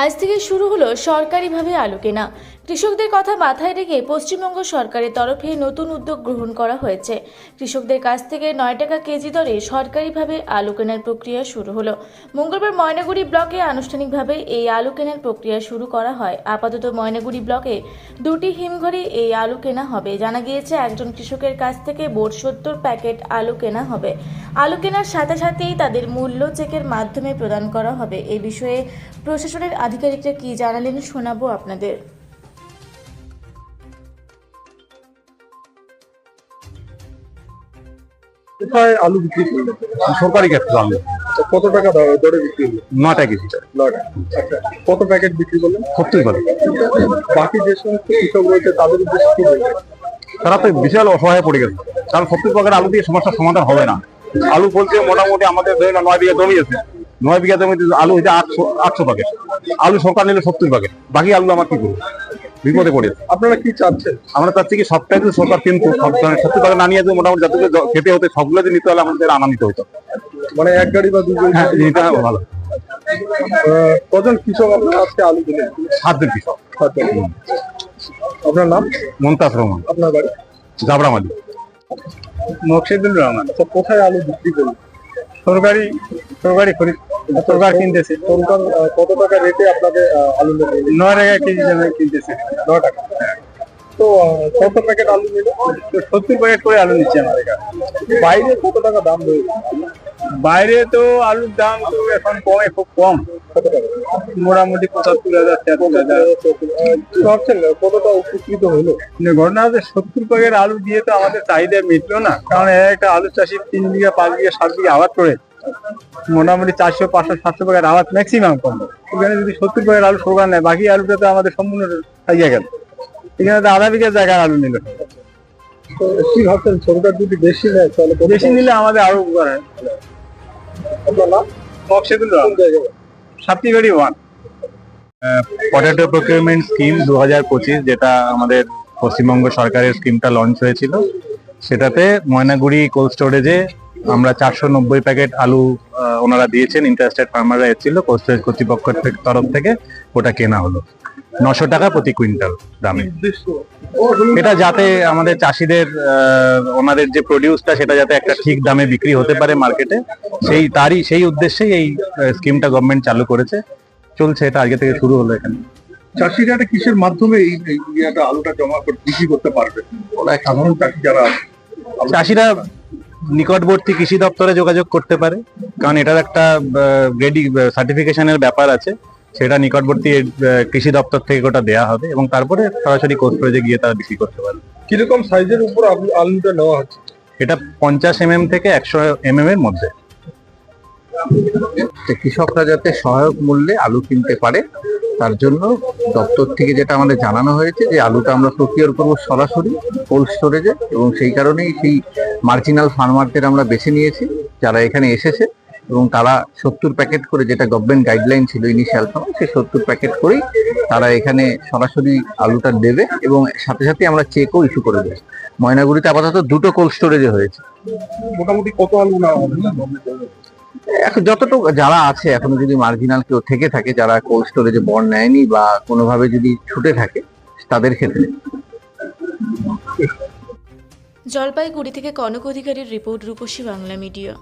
আজ থেকে শুরু হলো সরকারিভাবে আলু কেনা। কৃষকদের কথা মাথায় রেখে পশ্চিমবঙ্গ সরকারের তরফে নতুন উদ্যোগ গ্রহণ করা হয়েছে। কৃষকদের কাছ থেকে 9 টাকা কেজি দরে সরকারিভাবে আলু কেনার প্রক্রিয়া শুরু হলো। মঙ্গলবার ময়নাগুড়ি ব্লকে আনুষ্ঠানিকভাবে এই আলু কেনার প্রক্রিয়া শুরু করা হয়। আপাতত ময়নাগুড়ি ব্লকে 2টি হিমঘরে এই আলু কেনা হবে। জানা গিয়েছে একজন কৃষকের কাছ থেকে মোট 70 প্যাকেট আলু কেনা হবে। আলু কেনার সাথে সাথেই তাদের মূল্য চেকের মাধ্যমে প্রদান করা হবে। এই বিষয়ে প্রশাসনের আধিকারিকরা কি জানালেন শোনাবো আপনাদের। কোথায় আলু বিক্রি করলেন? সরকারি ক্ষেত্রে আলু কত টাকা দরে বিক্রি করলেন? 9 টাকা কেজি। 9 টাকা। আচ্ছা, কত প্যাকেট বিক্রি করলেন? 70 টাকা। বাকি যে সমস্ত কৃষক রয়েছে তাদের উদ্দেশ্যে কি বলবেন? তারা তো বিশাল অসহায় পড়ে গেছে, কারণ 70 টাকার আলু দিয়ে সমস্যার সমাধান হবে না। আলু বলতে মোটামুটি আমাদের 9 বিঘা জমি আছে, 9 বিঘা জমিতে আলু হইতে 800 প্যাকেট। আলু সরকার নিলে 70 প্যাকেট, বাকি আলু আমার কি করবো? বিপদে পড়েছে। আপনারা কি চাচ্ছেন? আমরা চাচ্ছি কি সবটাই যদি সরকার কিন্তু 70 টাকা না নিয়ে মোটামুটি যতগুলো খেতে হতে সবগুলো যে নিতে হলে আমাদের আনা নিতে হতো। মানে এক গাড়ি বা দুই গাড়ি? হ্যাঁ, এটা ভালো। কজন কৃষক আপনারা আজকে আলু দিলেন? 7 জন কৃষক। আপনার নাম? মমতাজ রহমান, আপনার বাড়ি? জাবরামালি। মকসিদুল রহমান। আচ্ছা, কোথায় আলু বিক্রি করলেন? সরকারি খরিদ। সরকার কিনতেছে। সরকার কত টাকা রেটে আপনাদের আলু নেবে? 9 টাকা কেজি দামে কিনতেছে। 9 টাকা। তো কত প্যাকেট আলু নিল? 70 প্যাকেট করে আলু নিচ্ছে আমাদের কাছে। বাইরে কত টাকা দাম রয়েছে? বাইরে তো আলুর দাম তো এখন খুব কম। কত টাকা? মোটামুটি 75,000 73,000। ভাবছেন কতটা উপকৃত হলো? ঘটনা হচ্ছে 70 প্যাকেট আলু দিয়ে তো আমাদের চাহিদা মিটলো না, কারণ একটা আলু চাষি 3 বিঘা 5 বিঘা 7 বিঘা আবাদ করে মোটামুটি 400 500 700 প্যাকেট আবাদ ম্যাক্সিমাম করবে। এখানে যদি 70 প্যাকেট আলু সরকার নেয়, বাকি আলুটা তো আমাদের সম্পূর্ণ খাইয়া গেল। এখানে তো আধা বিঘা জায়গায় আলু নিল। কি ভাবছেন, সরকার যদি বেশি নেয় তাহলে? বেশি নিলে আমাদের আরো উপকার হয়। আপনার নাম? Maksidul Rahman, Saptibari 1। Potato procurement scheme 2025, যেটা আমাদের পশ্চিমবঙ্গ সরকারের স্কিমটা লঞ্চ হয়েছিল, সেটাতে ময়নাগুড়ি কোল্ড স্টোরেজে আমরা 490 প্যাকেট আলু ওনারা দিয়েছেন। ইন্টারেস্টেড ফার্মাররা এসেছিল, কোল্ড স্টোরেজ কর্তৃপক্ষের তরফ থেকে ওটা কেনা হলো 900 টাকা প্রতি কুইন্টাল দামে। এটা যাতে আমাদের চাষিদের ওনাদের যে প্রডিউসটা সেটা যাতে একটা ঠিক দামে বিক্রি হতে পারে মার্কেটে, সেই উদ্দেশ্যেই এই স্কিমটা গভর্নমেন্ট চালু করেছে। চলছে, এটা আজকে থেকে শুরু হলো। এখানে চাষিরা এটা কিসের মাধ্যমে এই আলুটা জমা করে বিক্রি করতে পারবে? সাধারণ চাষি যারা চাষিরা নিকটবর্তী কৃষি দপ্তরে যোগাযোগ করতে পারে, কারণ এটার একটা সার্টিফিকেশনের ব্যাপার আছে। সেটা নিকটবর্তী কৃষি দপ্তর থেকে ওটা দেয়া হবে এবং তারপরে সরাসরি কোল্ড স্টোরেজে গিয়ে তারা বিক্রি করতে পারে। কিরকম সাইজের উপর আলুটা নেওয়া হচ্ছে? এটা 50 mm থেকে 100 mm এর মধ্যে। কৃষকরা যাতে সহায়ক মূল্যে আলু কিনতে পারে, তার জন্য দপ্তর থেকে যেটা আমাদের জানানো হয়েছে যে আলুটা আমরা প্রক্রিয়ার করবো সরাসরি কোল্ড স্টোরেজে, এবং সেই কারণেই সেই মার্জিনাল ফার্মারদের আমরা বেছে নিয়েছি যারা এখানে এসেছে, এবং তারা 70 প্যাকেট করে, যেটা গভর্নমেন্ট গাইডলাইন ছিল ইনিশিয়াল সময়, সেই 70 প্যাকেট করেই তারা এখানে সরাসরি আলুটা দেবে, এবং সাথে সাথে আমরা চেকও ইস্যু করে দেবো। ময়নাগুড়িতে আপাতত 2টো কোল্ড স্টোরেজে হয়েছে। মোটামুটি কত আলু নেওয়া হবে? এখন যতটুকু যারা আছে, এখনো যদি মার্জিনাল কেউ থেকে থাকে, যারা কোল্ড স্টোরেজে বন্ড নেয়নি বা কোনোভাবে যদি ছুটে থাকে, তাদের ক্ষেত্রে। জলপাইগুড়ি থেকে কনক অধিকারীর রিপোর্ট, রূপসী বাংলা মিডিয়া।